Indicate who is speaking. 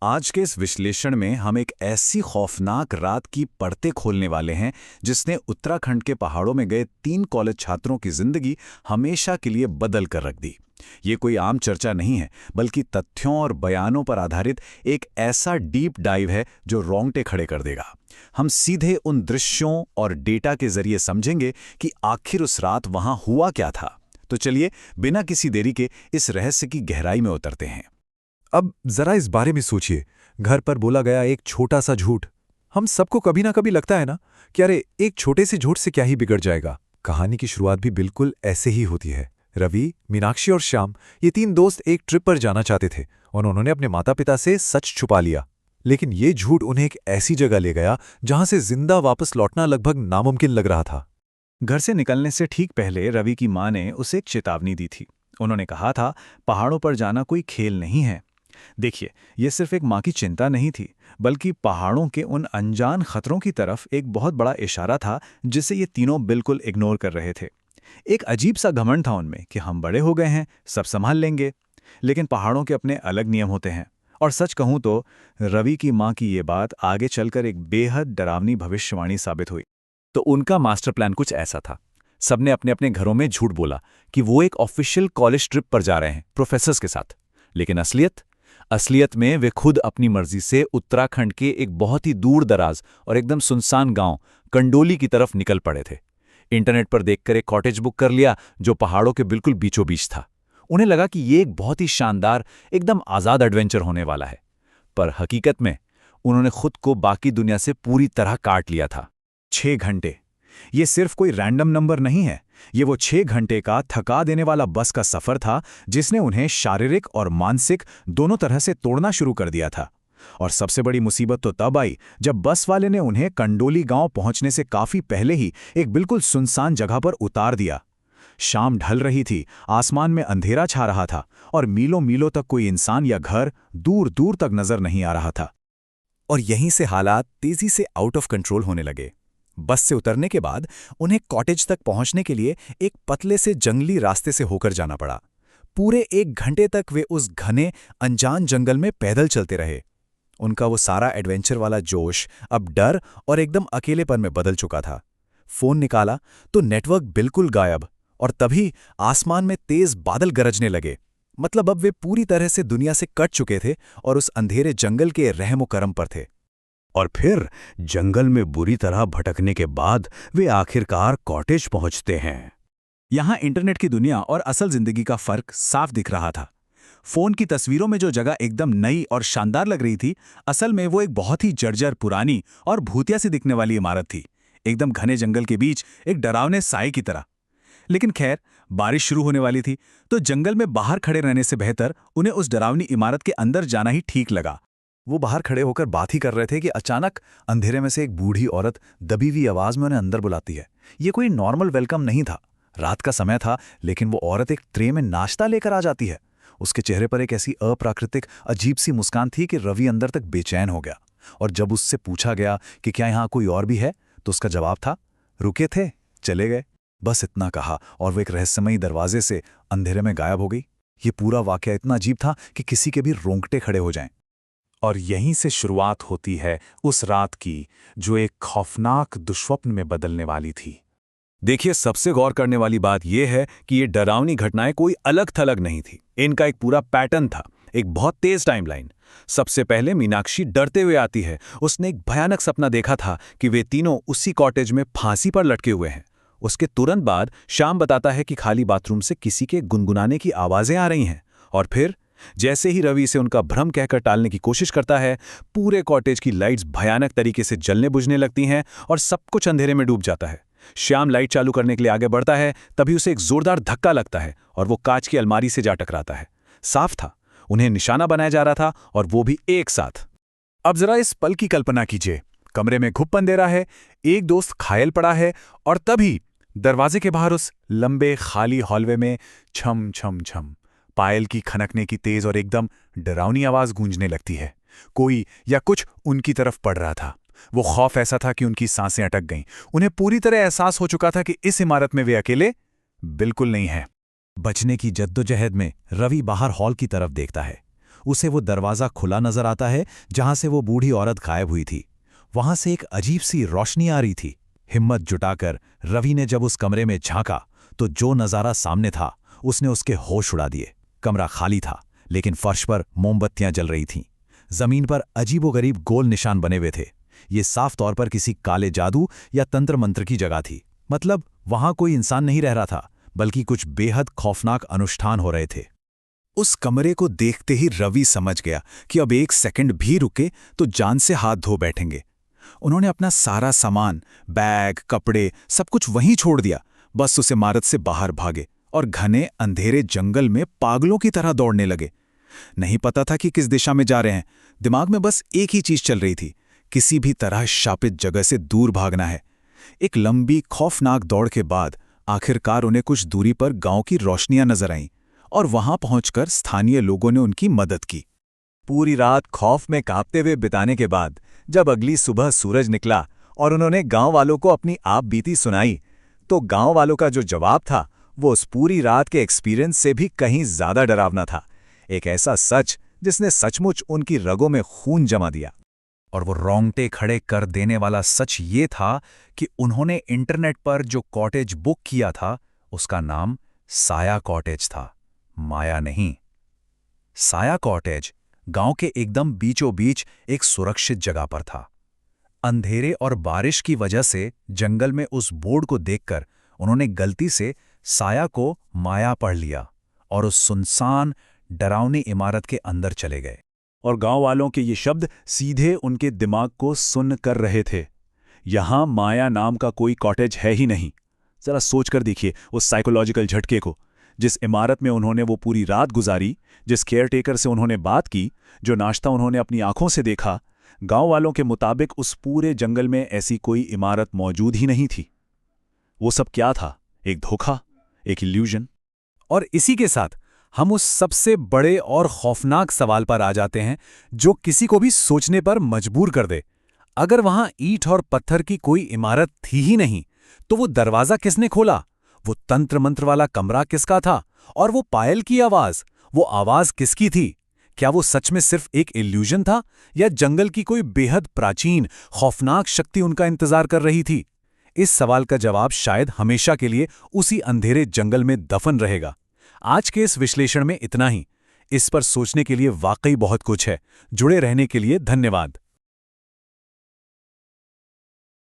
Speaker 1: आज के इस विश्लेषण में हम एक ऐसी खौफनाक रात की परतें खोलने वाले हैं जिसने उत्तराखंड के पहाड़ों में गए 3 कॉलेज छात्रों की जिंदगी हमेशा के लिए बदल कर रख दी। ये कोई आम चर्चा नहीं है, बल्कि तथ्यों और बयानों पर आधारित एक ऐसा डीप डाइव है जो रोंगटे खड़े कर देगा। हम सीधे उन दृश्यों और डेटा के जरिए समझेंगे कि आखिर उस रात वहां हुआ क्या था। तो चलिए, बिना किसी देरी के इस रहस्य की गहराई में उतरते हैं।
Speaker 2: अब जरा इस बारे में सोचिए। घर पर बोला गया एक छोटा सा झूठ। हम सबको कभी ना कभी लगता है ना कि अरे एक छोटे से झूठ से क्या ही बिगड़ जाएगा। कहानी की शुरुआत भी बिल्कुल ऐसे ही होती है। रवि, मीनाक्षी और श्याम, ये 3 दोस्त एक ट्रिप पर जाना चाहते थे और उन्होंने अपने माता पिता से सच छुपा लिया। लेकिन ये झूठ उन्हें एक ऐसी जगह ले गया जहां से जिंदा वापस लौटना लगभग नामुमकिन लग रहा था।
Speaker 1: घर से निकलने से ठीक पहले रवि की मां ने उसे एक चेतावनी दी थी। उन्होंने कहा था, पहाड़ों पर जाना कोई खेल नहीं है। देखिए, यह सिर्फ एक मां की चिंता नहीं थी, बल्कि पहाड़ों के उन अनजान खतरों की तरफ एक बहुत बड़ा इशारा था जिसे ये तीनों बिल्कुल इग्नोर कर रहे थे। एक अजीब सा घमंड था उनमें कि हम बड़े हो गए हैं, सब संभाल लेंगे। लेकिन पहाड़ों के अपने अलग नियम होते हैं। और सच कहूं तो रवि की मां की ये बात आगे चलकर एक बेहद डरावनी भविष्यवाणी साबित हुई। तो उनका मास्टर प्लान कुछ ऐसा था। सबने अपने अपने घरों में झूठ बोला कि वो एक ऑफिशियल कॉलेज ट्रिप पर जा रहे हैं प्रोफेसर्स के साथ। लेकिन असलियत में वे खुद अपनी मर्जी से उत्तराखंड के एक बहुत ही दूर दराज और एकदम सुनसान गांव कंडोली की तरफ निकल पड़े थे। इंटरनेट पर देखकर एक कॉटेज बुक कर लिया जो पहाड़ों के बिल्कुल बीचों बीच था। उन्हें लगा कि ये एक बहुत ही शानदार, एकदम आज़ाद एडवेंचर होने वाला है। पर हकीकत में उन्होंने खुद को बाकी दुनिया से पूरी तरह काट लिया था। 6 घंटे, ये सिर्फ कोई रैंडम नंबर नहीं है। ये वो 6 घंटे का थका देने वाला बस का सफर था जिसने उन्हें शारीरिक और मानसिक दोनों तरह से तोड़ना शुरू कर दिया था। और सबसे बड़ी मुसीबत तो तब आई जब बस वाले ने उन्हें कंडोली गांव पहुंचने से काफी पहले ही एक बिल्कुल सुनसान जगह पर उतार दिया। शाम ढल रही थी, आसमान में अंधेरा छा रहा था और मीलों मीलों तक कोई इंसान या घर दूर दूर तक नजर नहीं आ रहा था। और यहीं से हालात तेजी से आउट ऑफ कंट्रोल होने लगे। बस से उतरने के बाद उन्हें कॉटेज तक पहुंचने के लिए एक पतले से जंगली रास्ते से होकर जाना पड़ा। पूरे 1 घंटे तक वे उस घने अनजान जंगल में पैदल चलते रहे। उनका वो सारा एडवेंचर वाला जोश अब डर और एकदम अकेलेपन में बदल चुका था। फोन निकाला तो नेटवर्क बिल्कुल गायब, और तभी आसमान में तेज बादल गरजने लगे। मतलब अब वे पूरी तरह से दुनिया से कट चुके थे और उस अंधेरे जंगल के रहमो करम पर थे। और फिर जंगल में बुरी तरह भटकने के बाद वे आखिरकार कॉटेज पहुंचते हैं। यहां इंटरनेट की दुनिया और असल जिंदगी का फर्क साफ दिख रहा था। फोन की तस्वीरों में जो जगह एकदम नई और शानदार लग रही थी, असल में वो एक बहुत ही जर्जर, पुरानी और भूतिया सी दिखने वाली इमारत थी, एकदम घने जंगल के बीच एक डरावने साए की तरह। लेकिन खैर, बारिश शुरू होने वाली थी, तो जंगल में बाहर खड़े रहने से बेहतर उन्हें उस डरावनी इमारत के अंदर जाना ही ठीक लगा। वो बाहर खड़े होकर बात ही कर रहे थे कि अचानक अंधेरे में से एक बूढ़ी औरत दबी हुई आवाज में उन्हें अंदर बुलाती है। ये कोई नॉर्मल वेलकम नहीं था। रात का समय था, लेकिन वो औरत एक ट्रे में नाश्ता लेकर आ जाती है। उसके चेहरे पर एक ऐसी अप्राकृतिक अजीब सी मुस्कान थी कि रवि अंदर तक बेचैन हो गया। और जब उससे पूछा गया कि क्या यहाँ कोई और भी है, तो उसका जवाब था, रुके थे, चले गए। बस इतना कहा और वो एक रहस्यमयी दरवाजे से अंधेरे में गायब हो गई। ये पूरा वाकया इतना अजीब था कि किसी के भी रोंगटे खड़े हो जाएं। और यहीं से शुरुआत होती है उस रात की, जो एक खौफनाक दुष्स्वप्न में बदलने वाली थी। देखिए, सबसे गौर करने वाली बात यह है कि ये डरावनी घटनाएं कोई अलग थलग नहीं थी। इनका एक पूरा पैटर्न था, एक बहुत तेज टाइमलाइन। सबसे पहले मीनाक्षी डरते हुए आती है। उसने एक भयानक सपना देखा था कि वे तीनों उसी कॉटेज में फांसी पर लटके हुए हैं। उसके तुरंत बाद श्याम बताता है कि खाली बाथरूम से किसी के गुनगुनाने की आवाजें आ रही हैं। और फिर जैसे ही रवि से उनका भ्रम कहकर टालने की कोशिश करता है, पूरे कॉटेज की लाइट्स भयानक तरीके से जलने बुझने लगती हैं और सब कुछ अंधेरे में डूब जाता है। श्याम लाइट चालू करने के लिए आगे बढ़ता है, तभी उसे एक जोरदार धक्का लगता है और वो कांच की अलमारी से जा टकराता है। साफ था, उन्हें निशाना बनाया जा रहा था, और वो भी एक साथ। अब जरा इस पल की कल्पना कीजिए। कमरे में घुप अंधेरा है, एक दोस्त घायल पड़ा है, और तभी दरवाजे के बाहर उस लंबे खाली हॉलवे में छम छम छम पायल की खनकने की तेज और एकदम डरावनी आवाज गूंजने लगती है। कोई या कुछ उनकी तरफ पड़ रहा था। वो खौफ ऐसा था कि उनकी सांसें अटक गईं। उन्हें पूरी तरह एहसास हो चुका था कि इस इमारत में वे अकेले बिल्कुल नहीं हैं। बचने की जद्दोजहद में रवि बाहर हॉल की तरफ देखता है। उसे वो दरवाज़ा खुला नजर आता है जहां से वो बूढ़ी औरत गायब हुई थी। वहां से एक अजीब सी रोशनी आ रही थी। हिम्मत जुटाकर रवि ने जब उस कमरे में झांका तो जो नज़ारा सामने था उसने उसके होश उड़ा दिए। कमरा खाली था, लेकिन फर्श पर मोमबत्तियां जल रही थीं। जमीन पर अजीबोगरीब गोल निशान बने हुए थे। ये साफ तौर पर किसी काले जादू या तंत्र मंत्र की जगह थी। मतलब वहां कोई इंसान नहीं रह रहा था, बल्कि कुछ बेहद खौफनाक अनुष्ठान हो रहे थे। उस कमरे को देखते ही रवि समझ गया कि अब एक सेकंड भी रुके तो जान से हाथ धो बैठेंगे। उन्होंने अपना सारा सामान, बैग, कपड़े सब कुछ वहीं छोड़ दिया। बस उस इमारत से बाहर भागे और घने अंधेरे जंगल में पागलों की तरह दौड़ने लगे। नहीं पता था कि किस दिशा में जा रहे हैं। दिमाग में बस एक ही चीज चल रही थी, किसी भी तरह शापित जगह से दूर भागना है। एक लंबी खौफनाक दौड़ के बाद आखिरकार उन्हें कुछ दूरी पर गांव की रोशनियां नजर आईं और वहां पहुंचकर स्थानीय लोगों ने उनकी मदद की। पूरी रात खौफ में कांपते हुए बिताने के बाद जब अगली सुबह सूरज निकला और उन्होंने गांव वालों को अपनी आप बीती सुनाई, तो गांव वालों का जो जवाब था वो उस पूरी रात के एक्सपीरियंस से भी कहीं ज्यादा डरावना था। एक ऐसा सच जिसने सचमुच उनकी रगों में खून जमा दिया। और वो रोंगटे खड़े कर देने वाला सच ये था कि उन्होंने इंटरनेट पर जो कॉटेज बुक किया था उसका नाम साया कॉटेज था, माया नहीं। साया कॉटेज गांव के एकदम बीचों बीच एक सुरक्षित जगह पर था। अंधेरे और बारिश की वजह से जंगल में उस बोर्ड को देखकर उन्होंने गलती से साया को माया पढ़ लिया और उस सुनसान डरावनी इमारत के अंदर चले गए। और गांव वालों के ये शब्द सीधे उनके दिमाग को सुन्न कर रहे थे। यहां माया नाम का कोई कॉटेज है ही नहीं। जरा सोच कर देखिए उस साइकोलॉजिकल झटके को। जिस इमारत में उन्होंने वो पूरी रात गुजारी, जिस केयरटेकर से उन्होंने बात की, जो नाश्ता उन्होंने अपनी आंखों से देखा, गांव वालों के मुताबिक उस पूरे जंगल में ऐसी कोई इमारत मौजूद ही नहीं थी। वो सब क्या था? एक धोखा, एक इल्यूजन। और इसी के साथ हम उस सबसे बड़े और खौफनाक सवाल पर आ जाते हैं जो किसी को भी सोचने पर मजबूर कर दे। अगर वहां ईंट और पत्थर की कोई इमारत थी ही नहीं, तो वो दरवाजा किसने खोला? वो तंत्र मंत्र वाला कमरा किसका था? और वो पायल की आवाज, वो आवाज किसकी थी? क्या वो सच में सिर्फ एक इल्यूजन था या जंगल की कोई बेहद प्राचीन खौफनाक शक्ति उनका इंतजार कर रही थी? इस सवाल का जवाब शायद हमेशा के लिए उसी अंधेरे जंगल में दफन रहेगा। आज के इस विश्लेषण में इतना ही। इस पर सोचने के लिए वाकई बहुत कुछ है। जुड़े रहने के लिए धन्यवाद।